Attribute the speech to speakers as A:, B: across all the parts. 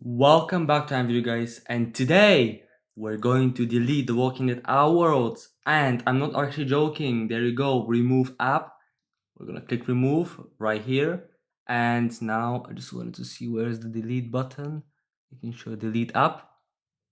A: Welcome back to video guys, and today we're going to delete the Walking Dead our worlds. And I'm not actually joking. There you go, remove app. We're gonna click remove right here. And now I just wanted to see where's the delete button. Making sure delete app,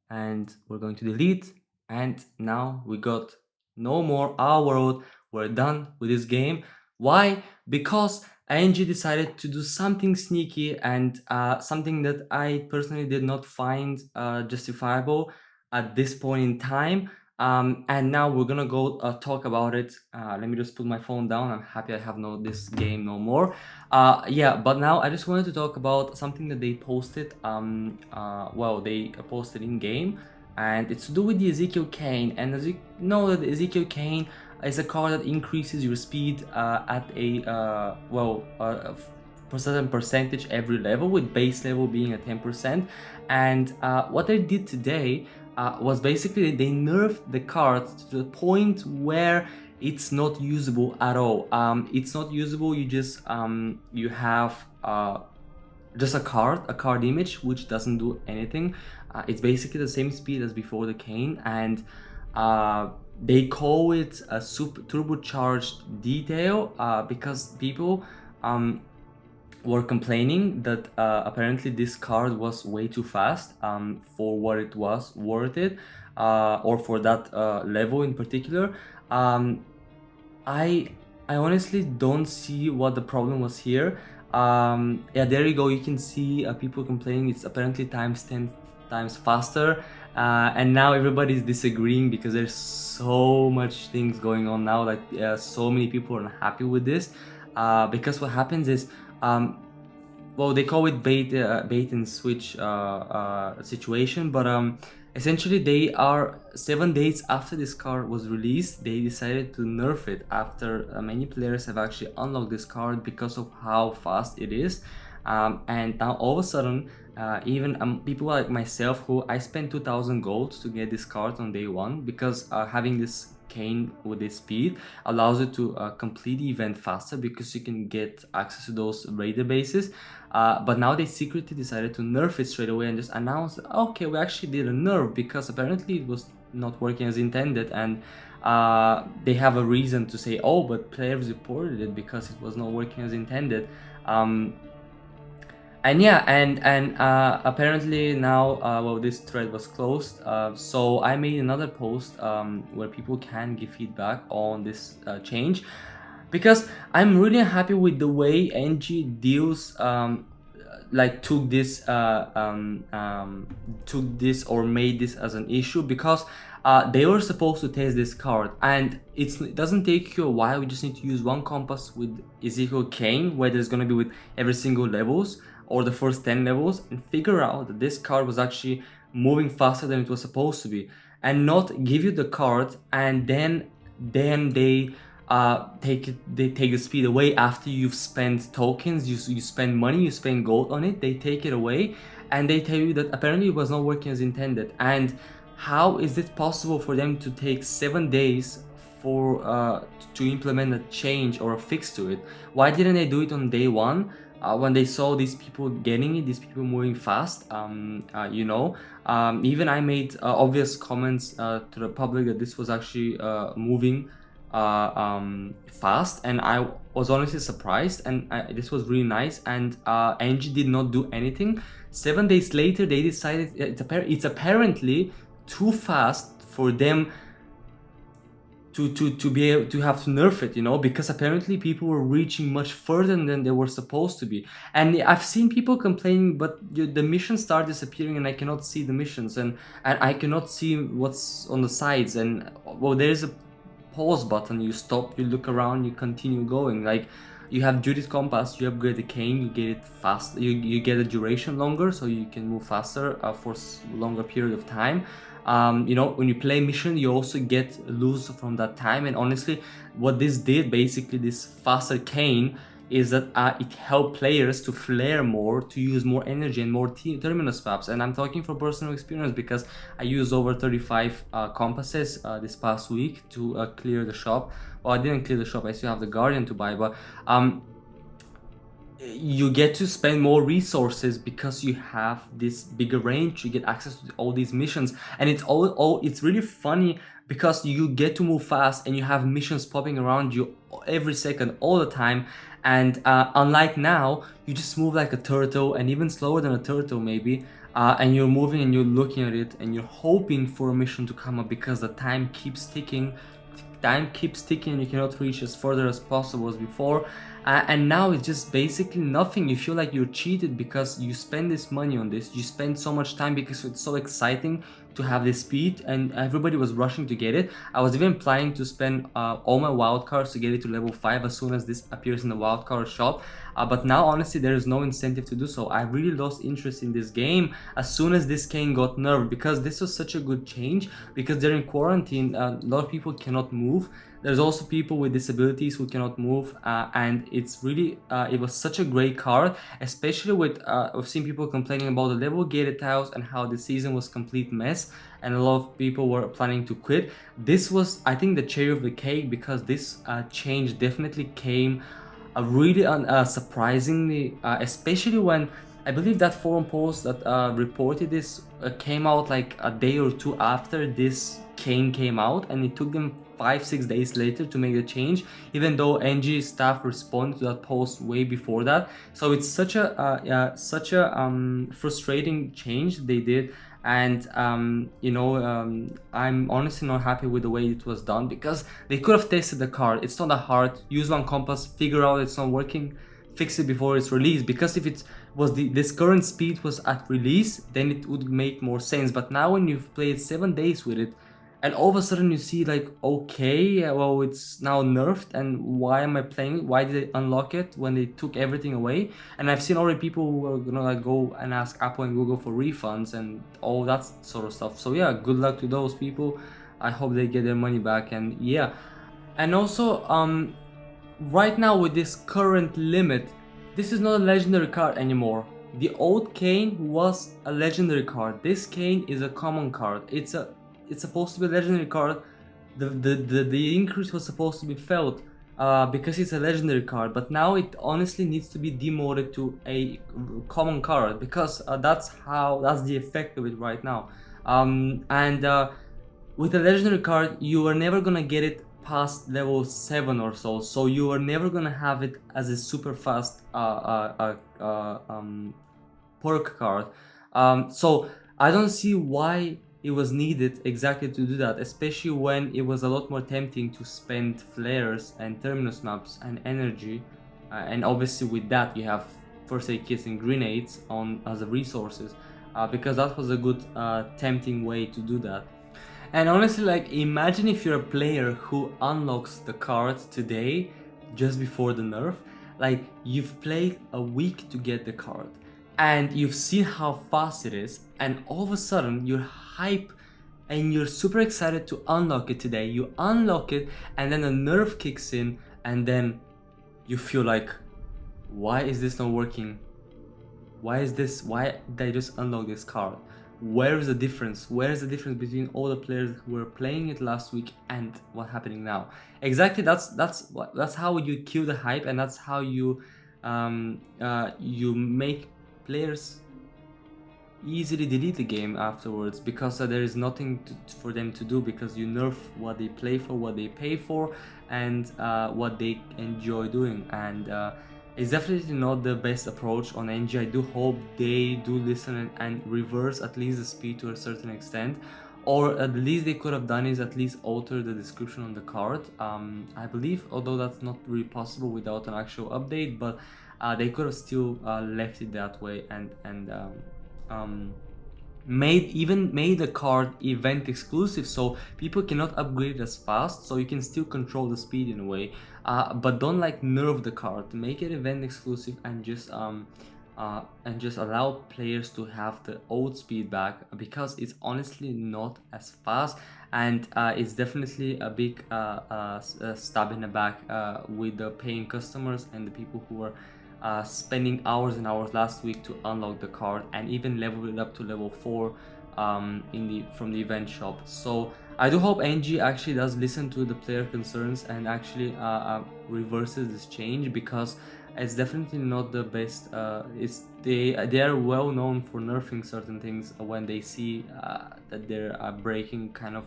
A: and we're going to delete. And now we got no more our world. We're done with this game. Why? Because ANG decided to do something sneaky and something that I personally did not find justifiable at this point in time. And now we're gonna go talk about it. Let me just put my phone down. I'm happy I have this game no more. Yeah, but now I just wanted to talk about something that they posted. They posted in game, and it's to do with the Ezekiel Cane. And as you know, that the Ezekiel Cane is a card that increases your speed at a certain percentage every level, with base level being at 10%. And what they did today was basically they nerfed the card to the point where it's not usable at all. It's not usable. You just you have just a card image which doesn't do anything. It's basically the same speed as before the cane, and they call it a super turbocharged detail because people were complaining that apparently this card was way too fast for what it was worth it, or for that level in particular. I honestly don't see what the problem was here. Yeah, there you go. You can see people complaining it's apparently times 10 times faster, and now everybody's disagreeing because there's so much things going on now. Like so many people are unhappy with this because what happens is they call it bait and switch situation, but essentially they are 7 days after this card was released, they decided to nerf it after many players have actually unlocked this card because of how fast it is. And now all of a sudden even people like myself, who I spent 2000 gold to get this card on day one, because having this cane with this speed allows you to complete the event faster because you can get access to those raider bases. But now they secretly decided to nerf it straight away and just announced, okay, we actually did a nerf because apparently it was not working as intended. And they have a reason to say, oh, but players reported it because it was not working as intended. And yeah, and apparently now this thread was closed, so I made another post where people can give feedback on this change, because I'm really happy with the way NG deals took this or made this as an issue, because they were supposed to test this card, and it doesn't take you a while. You just need to use one compass with Ezekiel Cane, where there's gonna be with every single levels or the first 10 levels, and figure out that this card was actually moving faster than it was supposed to be, and not give you the card and then they take the speed away after you've spent tokens, you spend money, you spend gold on it. They take it away and they tell you that apparently it was not working as intended. And how is it possible for them to take 7 days for to implement a change or a fix to it? Why didn't they do it on day one? When they saw these people getting it, these people moving fast. Even I made obvious comments to the public that this was actually moving fast, and I was honestly surprised, and this was really nice. And NG did not do anything. 7 days later, they decided it's apparently too fast for them to be able to have to nerf it, because apparently people were reaching much further than they were supposed to be. And I've seen people complaining, but the missions start disappearing and I cannot see the missions, and I cannot see what's on the sides. And there's a pause button. You stop, you look around, you continue going. Like, you have Judith's compass, you upgrade the cane, you get it fast, you get a duration longer, so you can move faster for longer period of time. When you play mission, you also get loose from that time. And honestly, what this did, basically this faster cane, is that it helped players to flare more, to use more energy and more terminal swaps. And I'm talking from personal experience, because I used over 35 compasses this past week to clear the shop. Well, I didn't clear the shop, I still have the Guardian to buy, but you get to spend more resources because you have this bigger range, you get access to all these missions, and it's really funny because you get to move fast and you have missions popping around you every second, all the time. And unlike now, you just move like a turtle, and even slower than a turtle maybe, and you're moving and you're looking at it and you're hoping for a mission to come up because the time keeps ticking. And you cannot reach as further as possible as before. And now it's just basically nothing. You feel like you're cheated because you spend this money on this, you spend so much time because it's so exciting to have this speed, and everybody was rushing to get it. I was even planning to spend all my wildcards to get it to level 5 as soon as this appears in the wildcard shop, but now honestly there is no incentive to do so. I really lost interest in this game as soon as this cane got nerfed, because this was such a good change, because during quarantine a lot of people cannot move. There's also people with disabilities who cannot move, and it's really it was such a great card, especially with I've seen people complaining about the level gated tiles and how the season was complete mess and a lot of people were planning to quit. This was, I think, the cherry of the cake, because this change definitely came really surprisingly, especially when I believe that forum post that reported this came out like a day or two after this cane came out, and it took them 5-6 days later to make the change, even though NG staff responded to that post way before that. So it's such a frustrating change they did, and I'm honestly not happy with the way it was done, because they could have tested the card. It's not that hard. Use one compass, figure out it's not working, fix it before it's released, because if it was this current speed was at release, then it would make more sense. But now when you've played 7 days with it and all of a sudden you see like, okay, well, it's now nerfed, and why am I playing it? Why did they unlock it when they took everything away? And I've seen already people who are gonna like go and ask Apple and Google for refunds and all that sort of stuff. So yeah, good luck to those people. I hope they get their money back. And yeah, and also right now with this current limit, this is not a legendary card anymore. The old cane was a legendary card. This cane is a common card. It's supposed to be a legendary card. The increase was supposed to be felt because it's a legendary card, but now it honestly needs to be demoted to a common card, because that's the effect of it right now. With a legendary card, you are never gonna get it past level 7 or so you are never gonna have it as a super fast perk card. So I don't see why it was needed exactly to do that, especially when it was a lot more tempting to spend flares and terminus maps and energy, and obviously with that you have first aid kits and grenades on as resources, because that was a good tempting way to do that. And honestly, like, imagine if you're a player who unlocks the card today just before the nerf. Like, you've played a week to get the card and you've seen how fast it is, and all of a sudden you're hype and you're super excited to unlock it today. You unlock it and then a nerf kicks in, and then you feel like, why is this not working? Why did I just unlock this card? Where is the difference? Where is the difference between all the players who were playing it last week and what's happening now? Exactly, that's how you kill the hype, and that's how you make players easily delete the game afterwards, because there is nothing for them to do, because you nerf what they play for, what they pay for, and what they enjoy doing. And it's definitely not the best approach on NG. I do hope they do listen and reverse at least the speed to a certain extent, or at least they could have done is at least alter the description on the card. I believe, although that's not really possible without an actual update, but they could have still left it that way, and made the card event exclusive, so people cannot upgrade as fast, so you can still control the speed in a way, but don't like nerf the card. Make it event exclusive and just allow players to have the old speed back, because it's honestly not as fast, and it's definitely a big stab in the back with the paying customers and the people who are spending hours and hours last week to unlock the card and even level it up to level 4 from the event shop. So I do hope NG actually does listen to the player concerns and actually reverses this change, because it's definitely not the best. They are well known for nerfing certain things when they see that they're breaking kind of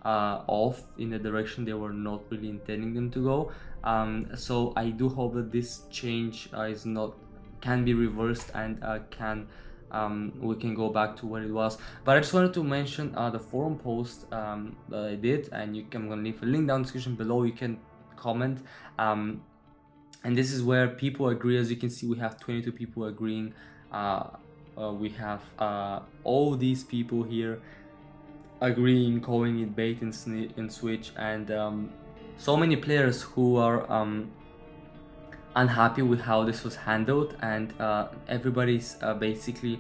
A: off in the direction they were not really intending them to go. So I do hope that this change can be reversed and we can go back to what it was. But I just wanted to mention the forum post that I did, and I'm gonna leave a link down in the description below. You can comment, and this is where people agree. As you can see, we have 22 people agreeing. We have all these people here agreeing, calling it bait and switch, and so many players who are unhappy with how this was handled, and everybody's basically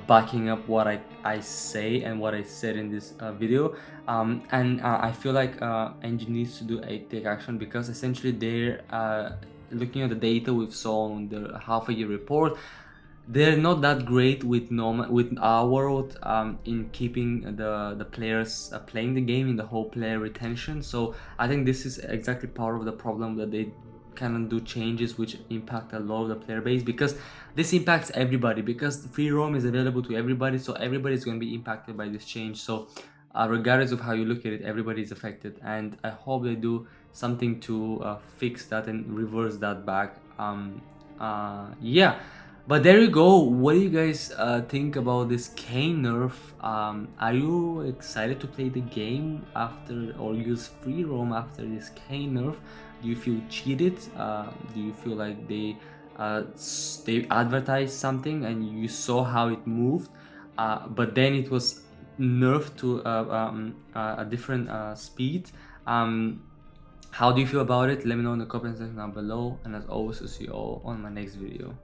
A: backing up what I say and what I said in this video, and I feel like NG needs to take action, because essentially they're looking at the data we've saw on the half-a-year report. They're not that great with our world in keeping the players playing the game, in the whole player retention. So I think this is exactly part of the problem, that they cannot do changes which impact a lot of the player base, because this impacts everybody, because free roam is available to everybody, so everybody's going to be impacted by this change. So regardless of how you look at it, everybody is affected, and I hope they do something to fix that and reverse that back. Yeah, but there you go. What do you guys think about this Cane Nerf? Are you excited to play the game after, or use free roam after this Cane Nerf? Do you feel cheated? Do you feel like they advertised something and you saw how it moved, but then it was nerfed to a different speed? How do you feel about it? Let me know in the comment section down below, and as always, I'll see you all on my next video.